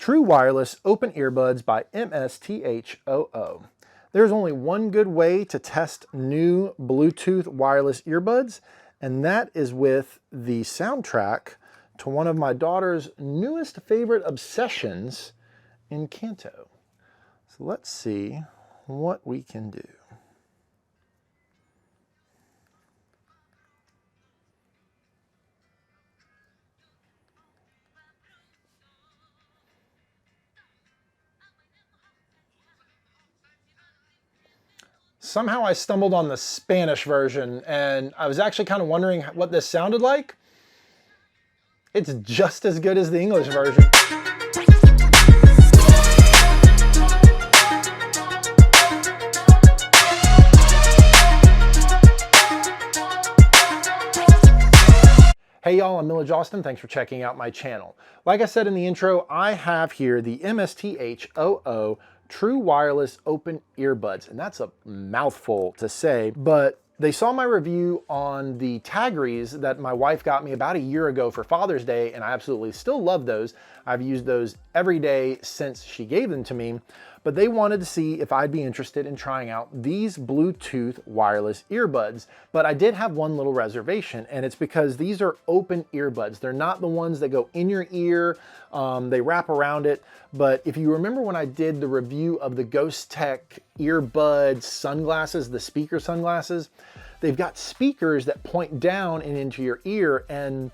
True Wireless Open Earbuds by MSTHOO. There's only one good way to test new Bluetooth wireless earbuds, and that is with the soundtrack to one of my daughter's newest favorite obsessions, Encanto. So let's see what we can do. Somehow I stumbled on the Spanish version, and I was actually kind of wondering what this sounded like. It's just as good as the English version. Hey y'all, I'm Millage Austin. Thanks for checking out my channel. Like I said in the intro, I have here the MSTHOO True Wireless Open Earbuds, and that's a mouthful to say, but they saw my review on the Tagries that my wife got me about a year ago for Father's Day, and I absolutely still love those. I've used those every day since she gave them to me, but they wanted to see if I'd be interested in trying out these Bluetooth wireless earbuds. But I did have one little reservation, and it's because these are open earbuds. They're not the ones that go in your ear, they wrap around it. But if you remember when I did the review of the Ghost Tech earbud sunglasses, the speaker sunglasses, they've got speakers that point down and into your ear, and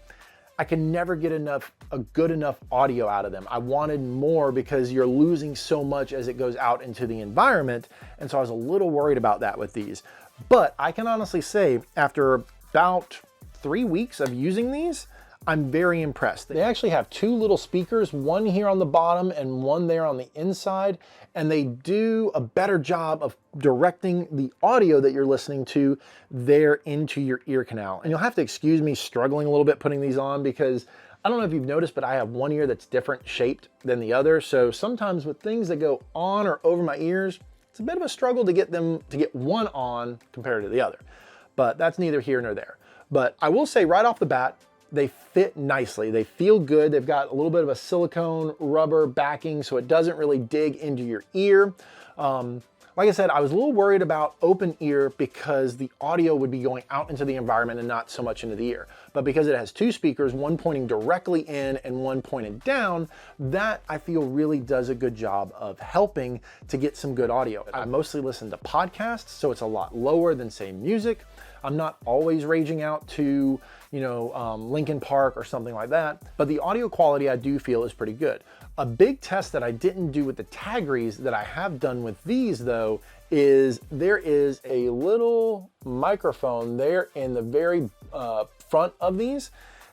I can never get a good enough audio out of them. I wanted more because you're losing so much as it goes out into the environment. And so I was a little worried about that with these. But I can honestly say after about 3 weeks of using these, I'm very impressed. They actually have two little speakers, one here on the bottom and one there on the inside, and they do a better job of directing the audio that you're listening to there into your ear canal. And you'll have to excuse me struggling a little bit putting these on because I don't know if you've noticed, but I have one ear that's different shaped than the other. So sometimes with things that go on or over my ears, it's a bit of a struggle to get one on compared to the other. But that's neither here nor there. But I will say right off the bat, they fit nicely. They feel good. They've got a little bit of a silicone rubber backing so it doesn't really dig into your ear. Like I said, I was a little worried about open ear because the audio would be going out into the environment and not so much into the ear. But because it has two speakers, one pointing directly in and one pointed down, that I feel really does a good job of helping to get some good audio. I mostly listen to podcasts, so it's a lot lower than say music. I'm not always raging out to, Linkin Park or something like that, but the audio quality I do feel is pretty good. A big test that I didn't do with the Tagries that I have done with these though, is there is a little microphone there in the very front of these.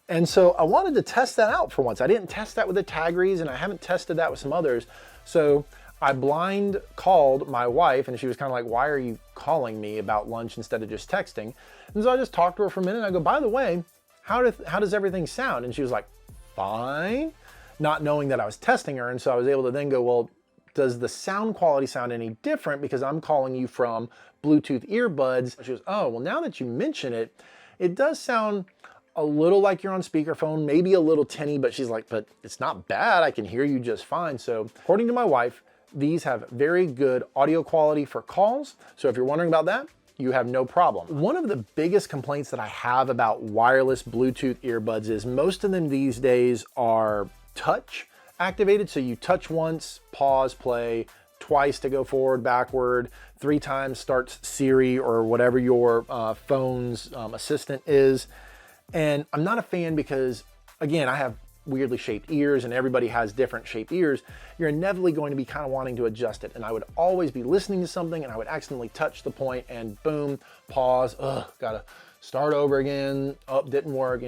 And so I wanted to test that out for once. I didn't test that with the Tagries and I haven't tested that with some others. So I blind called my wife and she was kind of like, why are you calling me about lunch instead of just texting? And so I just talked to her for a minute and I go, by the way, how does everything sound? And she was like, fine, not knowing that I was testing her. And so I was able to then go, well, does the sound quality sound any different because I'm calling you from Bluetooth earbuds? She goes, oh, well, now that you mention it, it does sound a little like you're on speakerphone, maybe a little tinny, but she's like, but it's not bad. I can hear you just fine. So according to my wife, these have very good audio quality for calls. So if you're wondering about that, you have no problem. One of the biggest complaints that I have about wireless Bluetooth earbuds is most of them these days are touch activated. So you touch once, pause, play, twice to go forward, backward, 3 times starts Siri or whatever your phone's assistant is. And I'm not a fan because, again, I have weirdly shaped ears and everybody has different shaped ears. You're inevitably going to be kind of wanting to adjust it. And I would always be listening to something and I would accidentally touch the point and boom, pause, gotta start over again. Oh, didn't work,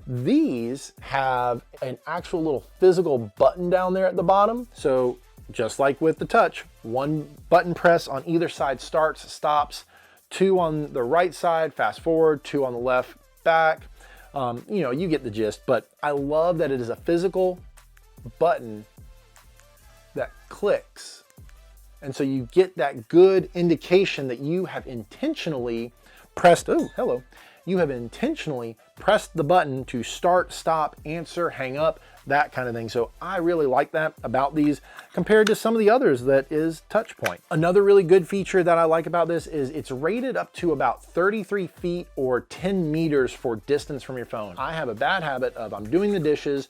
These have an actual little physical button down there at the bottom. So just like with the touch, one button press on either side starts, stops, 2 on the right side, fast forward, 2 on the left, back. You get the gist, but I love that it is a physical button that clicks. And so you get that good indication that you have intentionally pressed, oh, hello, you have intentionally pressed the button to start, stop, answer, hang up, that kind of thing. So I really like that about these compared to some of the others that is touch point. Another really good feature that I like about this is it's rated up to about 33 feet or 10 meters for distance from your phone. I have a bad habit of I'm doing the dishes,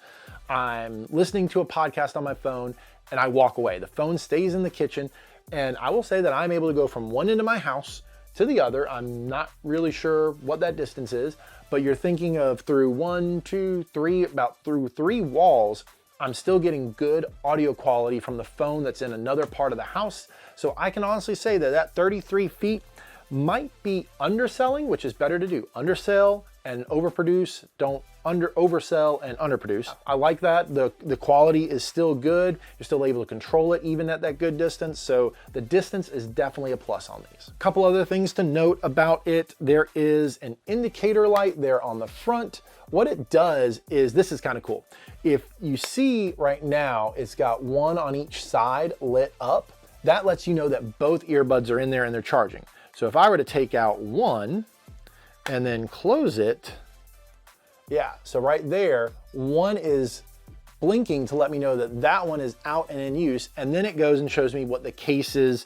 I'm listening to a podcast on my phone, and I walk away. The phone stays in the kitchen, and I will say that I'm able to go from one end of my house to the other. I'm not really sure what that distance is, but you're thinking of through 1, 2, 3, about through 3 walls, I'm still getting good audio quality from the phone that's in another part of the house. So I can honestly say that that 33 feet might be underselling, which is better to do. Undersell and overproduce, don't oversell and underproduce. I like that. The quality is still good. You're still able to control it even at that good distance. So the distance is definitely a plus on these. A couple other things to note about it. There is an indicator light there on the front. What it does is, this is kind of cool. If you see right now, it's got one on each side lit up. That lets you know that both earbuds are in there and they're charging. So if I were to take out one and then close it, yeah, so right there, one is blinking to let me know that that one is out and in use, and then it goes and shows me what the case's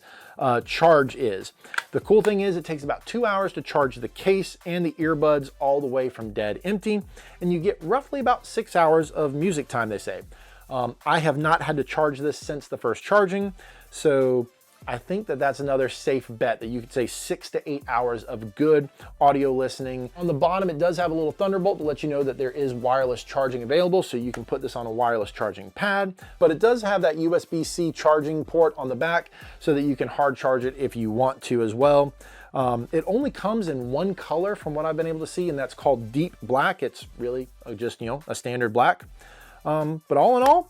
charge is. The cool thing is it takes about 2 hours to charge the case and the earbuds all the way from dead empty, and you get roughly about 6 hours of music time, they say. I have not had to charge this since the first charging, so I think that that's another safe bet, that you could say 6 to 8 hours of good audio listening. On the bottom, it does have a little Thunderbolt to let you know that there is wireless charging available, so you can put this on a wireless charging pad. But it does have that USB-C charging port on the back so that you can hard charge it if you want to as well. It only comes in one color from what I've been able to see, and that's called Deep Black. It's really just, you know, a standard black. But all in all,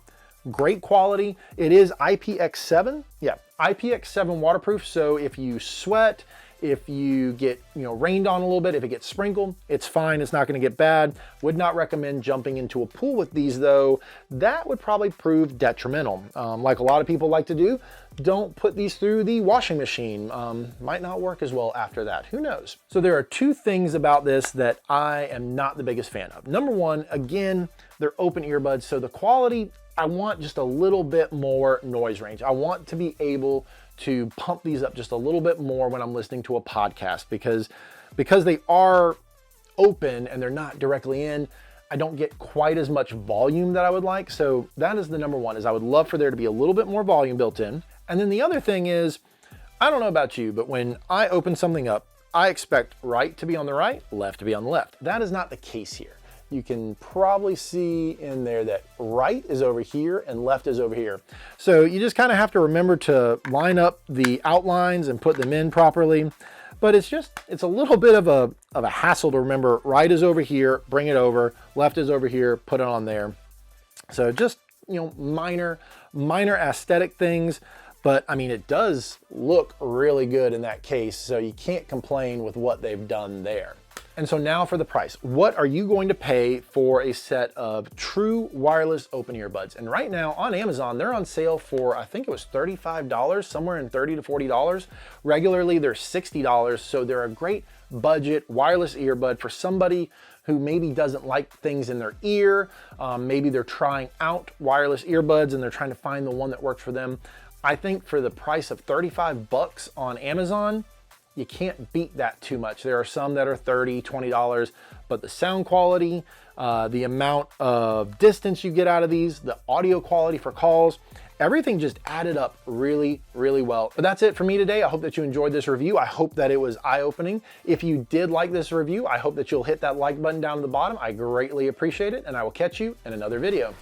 great quality. It is IPX7. Yeah, IPX7 waterproof. So if you sweat, if you get, you know, rained on a little bit, if it gets sprinkled, it's fine. It's not going to get bad. Would not recommend jumping into a pool with these though. That would probably prove detrimental. Like a lot of people like to do, don't put these through the washing machine. Might not work as well after that. Who knows? So there are two things about this that I am not the biggest fan of. Number one, again, they're open earbuds. So the quality, I want just a little bit more noise range. I want to be able to pump these up just a little bit more when I'm listening to a podcast, because they are open and they're not directly in, I don't get quite as much volume that I would like. So that is the number one, is I would love for there to be a little bit more volume built in. And then the other thing is, I don't know about you, but when I open something up, I expect right to be on the right, left to be on the left. That is not the case here. You can probably see in there that right is over here and left is over here. So you just kind of have to remember to line up the outlines and put them in properly. But it's a little bit of a hassle to remember right is over here, bring it over, left is over here, put it on there. So just, you know, minor aesthetic things. But I mean, it does look really good in that case. So you can't complain with what they've done there. And so now for the price. What are you going to pay for a set of true wireless open earbuds? And right now on Amazon, they're on sale for, I think it was $35, somewhere in $30 to $40. Regularly, they're $60. So they're a great budget wireless earbud for somebody who maybe doesn't like things in their ear. Maybe they're trying out wireless earbuds and they're trying to find the one that works for them. I think for the price of 35 bucks on Amazon, you can't beat that too much. There are some that are $30, $20, but the sound quality, the amount of distance you get out of these, the audio quality for calls, everything just added up really, really well. But that's it for me today. I hope that you enjoyed this review. I hope that it was eye-opening. If you did like this review, I hope that you'll hit that like button down at the bottom. I greatly appreciate it, and I will catch you in another video.